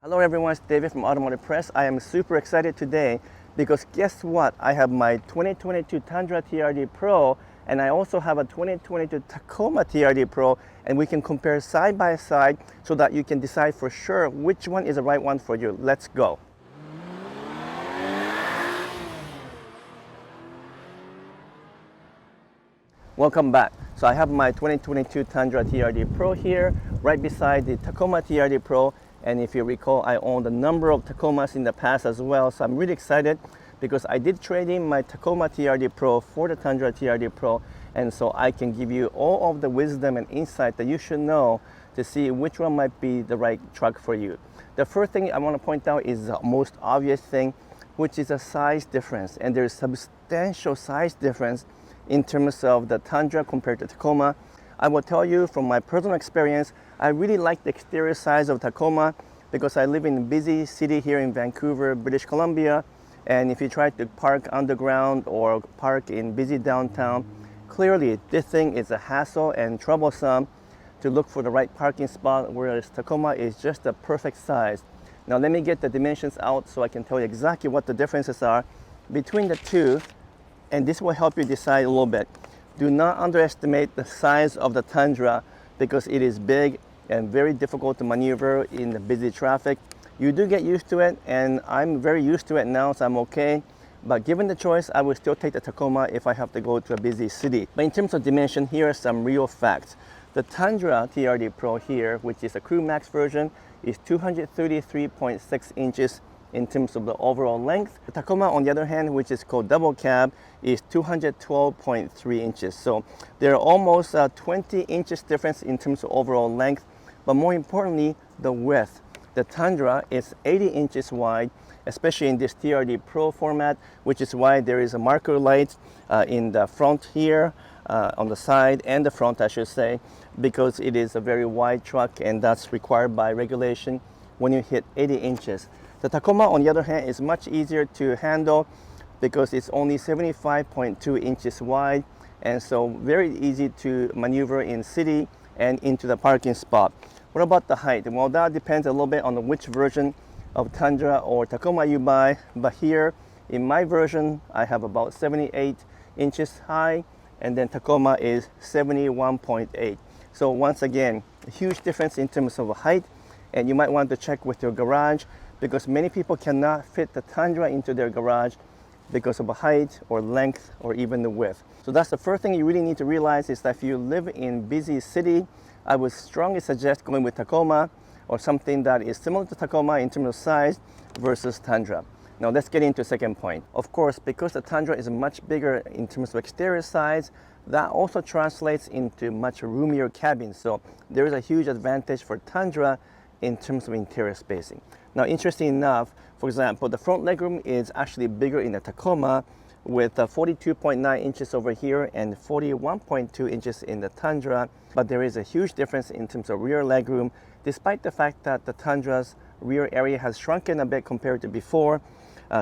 Hello everyone, it's David from Automotive Press. I am super excited today because guess what? I have my 2022 Tundra TRD Pro and I also have a 2022 Tacoma TRD Pro, and we can compare side by side so that you can decide for sure which one is the right one for you. Let's go. Welcome back. So I have my 2022 Tundra TRD Pro here, right beside the Tacoma TRD Pro. And if you recall, I owned a number of Tacomas in the past as well. So I'm really excited because I did trade in my Tacoma TRD Pro for the Tundra TRD Pro. And so I can give you all of the wisdom and insight that you should know to see which one might be the right truck for you. The first thing I want to point out is the most obvious thing, which is a size difference. And there's substantial size difference in terms of the Tundra compared to Tacoma. I will tell you from my personal experience, I really like the exterior size of Tacoma because I live in a busy city here in Vancouver, British Columbia. And if you try to park underground or park in busy downtown, clearly this thing is a hassle and troublesome to look for the right parking spot, whereas Tacoma is just the perfect size. Now let me get the dimensions out so I can tell you exactly what the differences are between the two, and this will help you decide a little bit. Do not underestimate the size of the Tundra because it is big and very difficult to maneuver in the busy traffic. You do get used to it, and I'm very used to it now, so I'm okay. But given the choice, I would still take the Tacoma if I have to go to a busy city. But in terms of dimension, here are some real facts. The Tundra TRD Pro here, which is a Crew Max version, is 233.6 inches in terms of the overall length. The Tacoma, on the other hand, which is called double cab, is 212.3 inches. So there are almost 20 inches difference in terms of overall length, but more importantly, the width. The Tundra is 80 inches wide, especially in this TRD Pro format, which is why there is a marker light in the front here, on the side and the front, I should say, because it is a very wide truck and that's required by regulation when you hit 80 inches. The Tacoma, on the other hand, is much easier to handle because it's only 75.2 inches wide, and so very easy to maneuver in city and into the parking spot. What about the height? Well, that depends a little bit on which version of Tundra or Tacoma you buy, but here in my version, I have about 78 inches high, and then Tacoma is 71.8. So once again, a huge difference in terms of height, and you might want to check with your garage because many people cannot fit the Tundra into their garage because of the height or length or even the width. So that's the first thing you really need to realize, is that if you live in busy city, I would strongly suggest going with Tacoma or something that is similar to Tacoma in terms of size versus Tundra. Now let's get into the second point. Of course, because the Tundra is much bigger in terms of exterior size, that also translates into much roomier cabins. So there is a huge advantage for Tundra in terms of interior spacing. Now, interesting enough, for example, the front legroom is actually bigger in the Tacoma with 42.9 inches over here and 41.2 inches in the Tundra, but there is a huge difference in terms of rear legroom, despite the fact that the Tundra's rear area has shrunken a bit compared to before.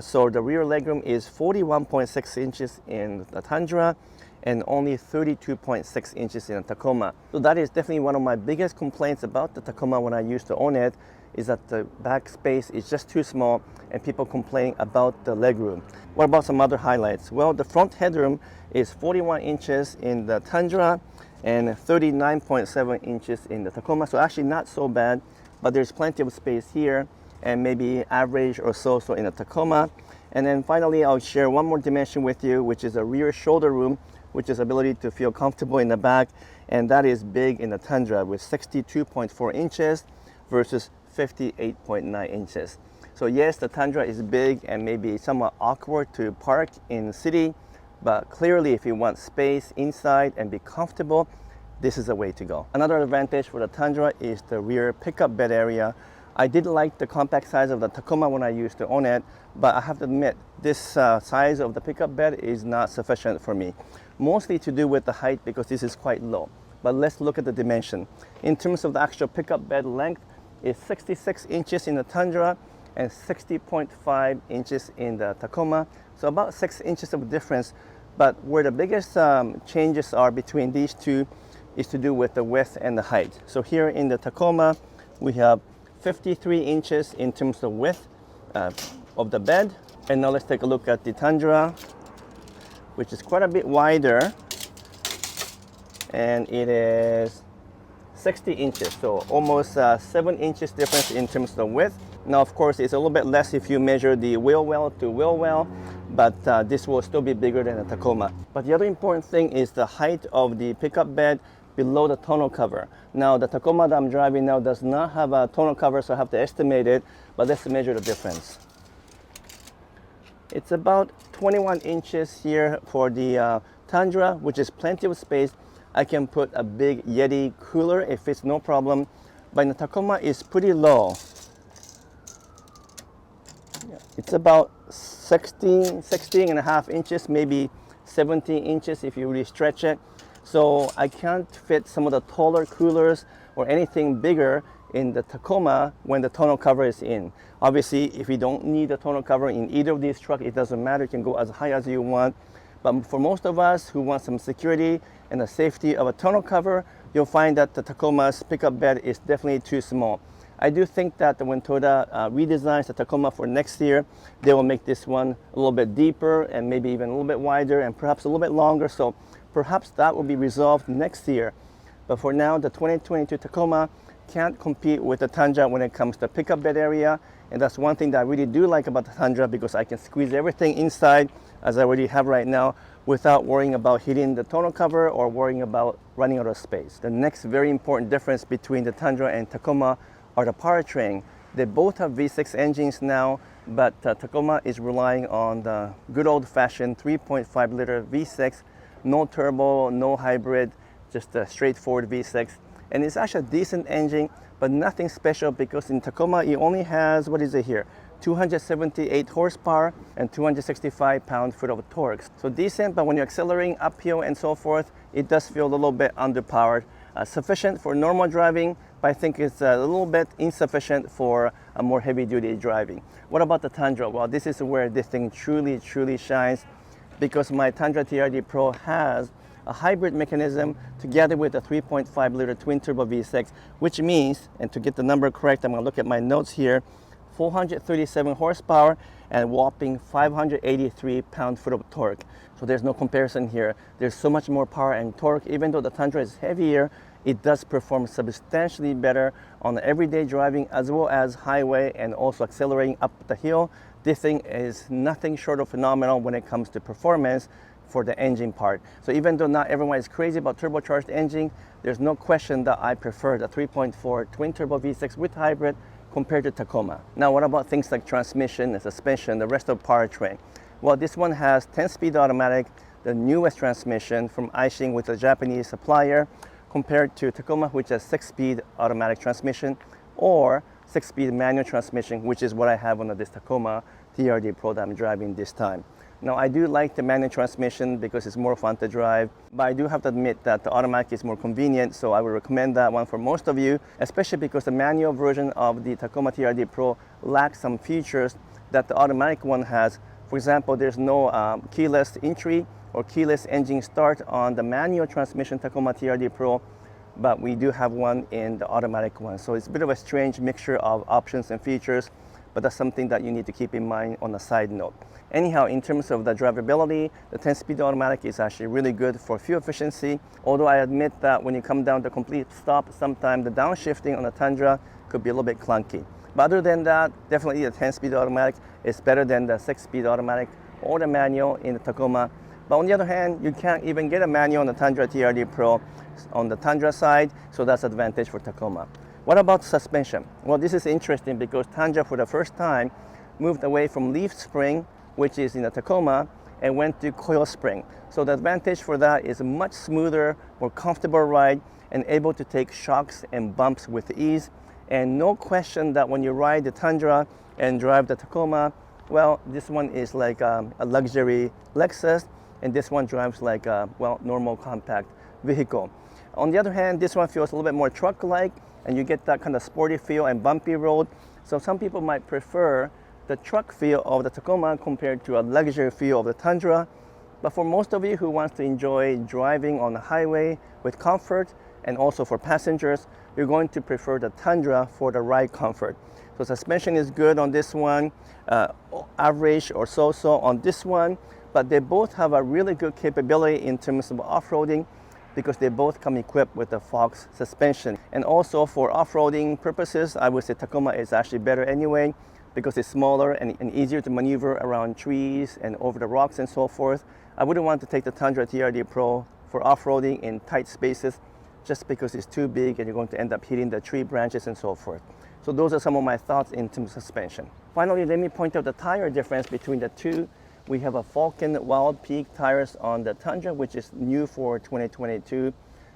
So the rear legroom is 41.6 inches in the Tundra and only 32.6 inches in the Tacoma. So that is definitely one of my biggest complaints about the Tacoma when I used to own it, is that the back space is just too small and people complain about the legroom. What about some other highlights? Well, the front headroom is 41 inches in the Tundra and 39.7 inches in the Tacoma. So actually not so bad, but there's plenty of space here and maybe average or so in the Tacoma. And then finally, I'll share one more dimension with you, which is a rear shoulder room, which is ability to feel comfortable in the back. And that is big in the Tundra with 62.4 inches versus 58.9 inches. So yes, the Tundra is big and maybe somewhat awkward to park in the city, but clearly if you want space inside and be comfortable, this is the way to go. Another advantage for the Tundra is the rear pickup bed area. I did like the compact size of the Tacoma when I used to own it, but I have to admit, this size of the pickup bed is not sufficient for me. Mostly to do with the height because this is quite low. But let's look at the dimension. In terms of the actual pickup bed length, it's 66 inches in the Tundra and 60.5 inches in the Tacoma. So about 6 inches of difference. But where the biggest changes are between these two is to do with the width and the height. So here in the Tacoma, we have 53 inches in terms of width of the bed. And now let's take a look at the Tundra, which is quite a bit wider, and it is 60 inches, so almost 7 inches difference in terms of width. Now, of course, it's a little bit less if you measure the wheel well to wheel well, but this will still be bigger than a Tacoma. But the other important thing is the height of the pickup bed below the tonneau cover. Now, the Tacoma that I'm driving now does not have a tonneau cover, so I have to estimate it, but let's measure the difference. It's about 21 inches here for the Tundra, which is plenty of space. I can put a big Yeti cooler, it fits no problem. But in the Tacoma, it's pretty low. It's about 16 and a half inches, maybe 17 inches if you really stretch it. So I can't fit some of the taller coolers or anything bigger in the Tacoma when the tonneau cover is in. Obviously, if you don't need a tonneau cover in either of these trucks, it doesn't matter. You can go as high as you want. But for most of us who want some security and the safety of a tonneau cover, you'll find that the Tacoma's pickup bed is definitely too small. I do think that when Toyota redesigns the Tacoma for next year, they will make this one a little bit deeper and maybe even a little bit wider and perhaps a little bit longer. So perhaps that will be resolved next year. But for now, the 2022 Tacoma can't compete with the Tundra when it comes to pickup bed area. And that's one thing that I really do like about the Tundra, because I can squeeze everything inside as I already have right now without worrying about hitting the tonneau cover or worrying about running out of space. The next very important difference between the Tundra and Tacoma are the powertrain. They both have V6 engines now, but Tacoma is relying on the good old-fashioned 3.5 liter V6, no turbo, no hybrid, just a straightforward V6. And it's actually a decent engine, but nothing special, because in Tacoma it only has, what is it here, 278 horsepower and 265 pound-foot of torque. So decent, but when you're accelerating uphill and so forth, it does feel a little bit underpowered. Sufficient for normal driving, but I think it's a little bit insufficient for a more heavy-duty driving. What about the Tundra? Well, this is where this thing truly shines, because my Tundra TRD Pro has a hybrid mechanism together with a 3.5 liter twin turbo V6, which means, and to get the number correct, I'm gonna look at my notes here, 437 horsepower and whopping 583 pound-foot of torque. So there's no comparison here. There's so much more power and torque. Even though the Tundra is heavier, it does perform substantially better on everyday driving as well as highway and also accelerating up the hill. This thing is nothing short of phenomenal when it comes to performance for the engine part. So even though not everyone is crazy about turbocharged engine, there's no question that I prefer the 3.4 twin turbo V6 with hybrid compared to Tacoma. Now, what about things like transmission and suspension, the rest of the powertrain? Well, this one has 10-speed automatic, the newest transmission from Aishin with a Japanese supplier, compared to Tacoma, which has 6-speed automatic transmission or 6-speed manual transmission, which is what I have on this Tacoma TRD Pro that I'm driving this time. Now, I do like the manual transmission because it's more fun to drive, but I do have to admit that the automatic is more convenient, so I would recommend that one for most of you, especially because the manual version of the Tacoma TRD Pro lacks some features that the automatic one has. For example, there's no keyless entry or keyless engine start on the manual transmission Tacoma TRD Pro, but we do have one in the automatic one. So it's a bit of a strange mixture of options and features, but that's something that you need to keep in mind on a side note. Anyhow, in terms of the drivability, the 10-speed automatic is actually really good for fuel efficiency, although I admit that when you come down to complete stop, sometimes the downshifting on the Tundra could be a little bit clunky. But other than that, definitely the 10-speed automatic is better than the 6-speed automatic or the manual in the Tacoma. But on the other hand, you can't even get a manual on the Tundra TRD Pro on the Tundra side, so that's an advantage for Tacoma. What about suspension? Well, this is interesting because Tundra for the first time moved away from leaf spring, which is in the Tacoma, and went to coil spring. So the advantage for that is a much smoother, more comfortable ride and able to take shocks and bumps with ease. And no question that when you ride the Tundra and drive the Tacoma, well, this one is like a luxury Lexus, and this one drives like a, well, normal compact vehicle. On the other hand, this one feels a little bit more truck-like, and you get that kind of sporty feel and bumpy road. So some people might prefer the truck feel of the Tacoma compared to a luxury feel of the Tundra. But for most of you who wants to enjoy driving on the highway with comfort and also for passengers, you're going to prefer the Tundra for the ride comfort. So suspension is good on this one, average or so-so on this one, but they both have a really good capability in terms of off-roading because they both come equipped with the Fox suspension. And also for off-roading purposes, I would say Tacoma is actually better anyway because it's smaller and easier to maneuver around trees and over the rocks and so forth. I wouldn't want to take the Tundra TRD Pro for off-roading in tight spaces just because it's too big and you're going to end up hitting the tree branches and so forth. So those are some of my thoughts in terms of suspension. Finally, let me point out the tire difference between the two. We have a Falcon Wild Peak tires on the Tundra, which is new for 2022.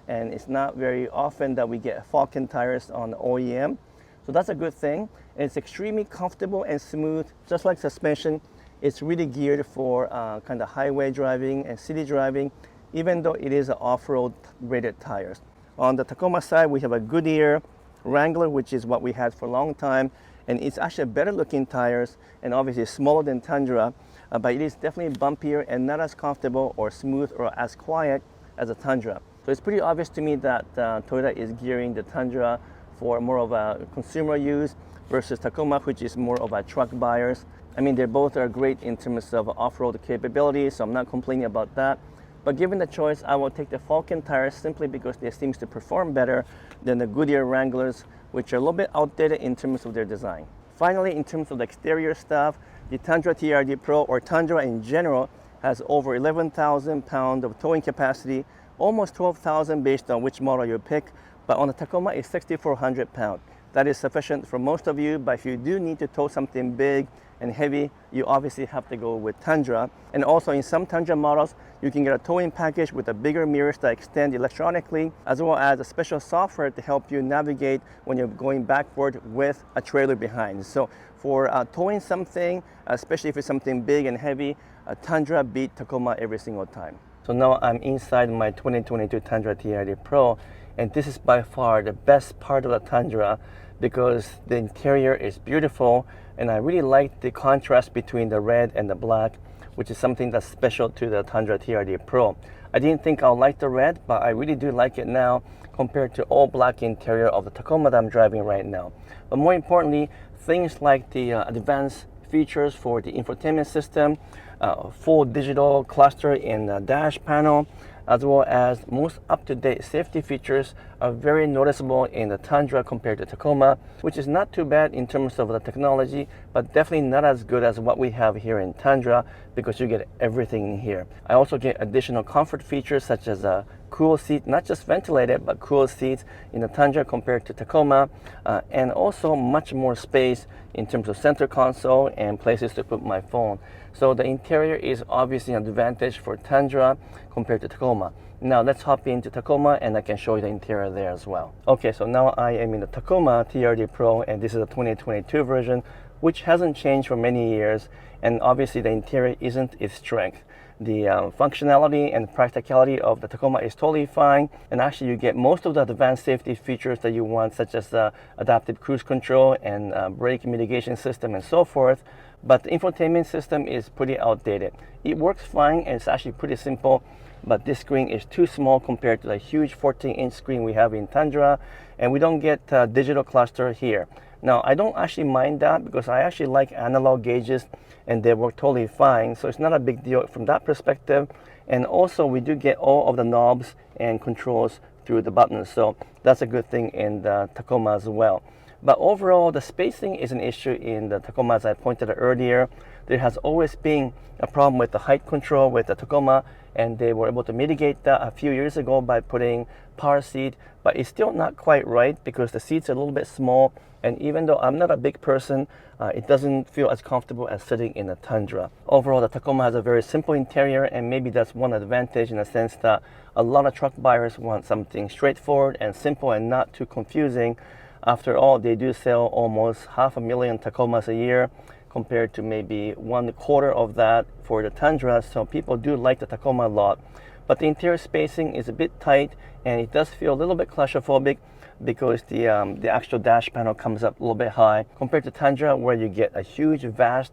And it's not very often that we get Falcon tires on the OEM. So that's a good thing. And it's extremely comfortable and smooth, just like suspension. It's really geared for kind of highway driving and city driving, even though it is an off-road rated tires. On the Tacoma side, we have a Goodyear Wrangler, which is what we had for a long time. And it's actually better looking tires and obviously smaller than Tundra, but it is definitely bumpier and not as comfortable or smooth or as quiet as a Tundra. So it's pretty obvious to me that Toyota is gearing the Tundra for more of a consumer use versus Tacoma, which is more of a truck buyers. I mean, they both are great in terms of off-road capability, so I'm not complaining about that. But given the choice, I will take the Falcon tires simply because they seem to perform better than the Goodyear Wranglers, which are a little bit outdated in terms of their design. Finally, in terms of the exterior stuff, the Tundra TRD Pro, or Tundra in general, has over 11,000 pounds of towing capacity, almost 12,000 based on which model you pick, but on the Tacoma it's 6,400 pounds. That is sufficient for most of you, but if you do need to tow something big and heavy, you obviously have to go with Tundra. And also in some Tundra models, you can get a towing package with a bigger mirrors that extend electronically, as well as a special software to help you navigate when you're going backward with a trailer behind. So for towing something, especially if it's something big and heavy, Tundra beat Tacoma every single time. So now I'm inside my 2022 Tundra TRD Pro, and this is by far the best part of the Tundra because the interior is beautiful, and I really like the contrast between the red and the black, which is something that's special to the Tundra TRD Pro. I didn't think I'll like the red, but I really do like it now compared to all black interior of the Tacoma that I'm driving right now. But more importantly, things like the advanced features for the infotainment system, full digital cluster in the dash panel, as well as most up-to-date safety features are very noticeable in the Tundra compared to Tacoma, which is not too bad in terms of the technology, but definitely not as good as what we have here in Tundra because you get everything in here. I also get additional comfort features such as a cool seat, not just ventilated, but cool seats in the Tundra compared to Tacoma, and also much more space in terms of center console and places to put my phone. So the interior is obviously an advantage for Tundra compared to Tacoma. Now let's hop into Tacoma and I can show you the interior there as well. Okay, so now I am in the Tacoma TRD Pro, and this is a 2022 version, which hasn't changed for many years, and obviously the interior isn't its strength. The functionality and practicality of the Tacoma is totally fine, and actually you get most of the advanced safety features that you want, such as the adaptive cruise control and brake mitigation system and so forth, but the infotainment system is pretty outdated. It works fine and it's actually pretty simple, but this screen is too small compared to the huge 14-inch screen we have in Tundra, and we don't get digital cluster here. Now, I don't actually mind that because I actually like analog gauges and they work totally fine, so it's not a big deal from that perspective. And also we do get all of the knobs and controls through the buttons, so that's a good thing in the Tacoma as well. But overall, the spacing is an issue in the Tacoma, as I pointed out earlier. There has always been a problem with the height control with the Tacoma, and they were able to mitigate that a few years ago by putting power seat, but it's still not quite right because the seats are a little bit small, and even though I'm not a big person, it doesn't feel as comfortable as sitting in a Tundra. Overall, the Tacoma has a very simple interior, and maybe that's one advantage in the sense that a lot of truck buyers want something straightforward and simple and not too confusing. After all, they do sell almost 500,000 Tacomas a year compared to maybe 1/4 of that for the Tundra, so people do like the Tacoma a lot. But the interior spacing is a bit tight and it does feel a little bit claustrophobic, because the actual dash panel comes up a little bit high compared to Tundra, where you get a huge, vast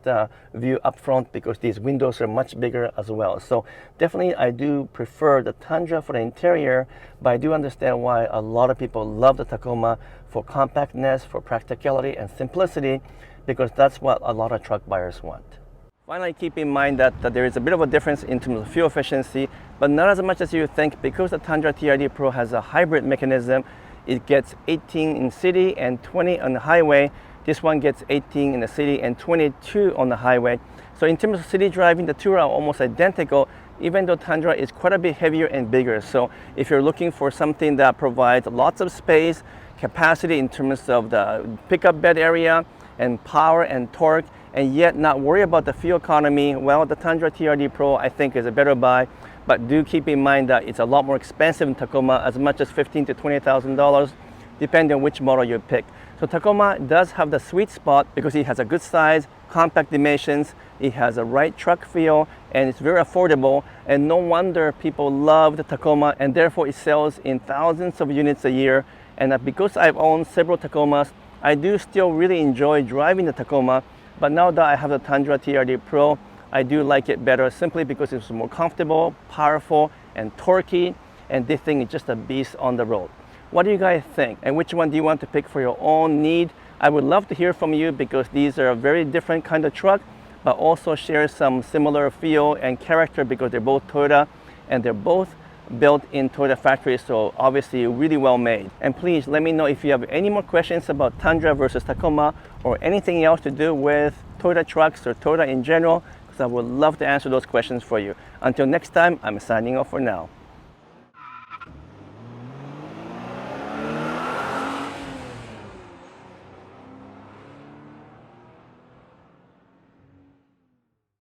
view up front because these windows are much bigger as well. So definitely I do prefer the Tundra for the interior, but I do understand why a lot of people love the Tacoma for compactness, for practicality and simplicity, because that's what a lot of truck buyers want. Finally, keep in mind that there is a bit of a difference in terms of fuel efficiency, but not as much as you think, because the Tundra TRD Pro has a hybrid mechanism. It gets 18 in city and 20 on the highway. This one gets 18 in the city and 22 on the highway. So in terms of city driving, the two are almost identical, even though Tundra is quite a bit heavier and bigger. So if you're looking for something that provides lots of space, capacity in terms of the pickup bed area, and power and torque, and yet not worry about the fuel economy, well, the Tundra TRD Pro I think is a better buy. But do keep in mind that it's a lot more expensive in Tacoma, as much as $15,000 to $20,000, depending on which model you pick. So Tacoma does have the sweet spot because it has a good size, compact dimensions, it has a right truck feel, and it's very affordable. And no wonder people love the Tacoma, and therefore it sells in thousands of units a year. And because I've owned several Tacomas, I do still really enjoy driving the Tacoma. But now that I have the Tundra TRD Pro, I do like it better, simply because it's more comfortable, powerful, and torquey, and this thing is just a beast on the road. What do you guys think? And which one do you want to pick for your own need? I would love to hear from you, because these are a very different kind of truck, but also share some similar feel and character, because they're both Toyota and they're both built in Toyota factories, so obviously really well made. And please let me know if you have any more questions about Tundra versus Tacoma, or anything else to do with Toyota trucks or Toyota in general, because I would love to answer those questions for you. Until next time, I'm signing off for now.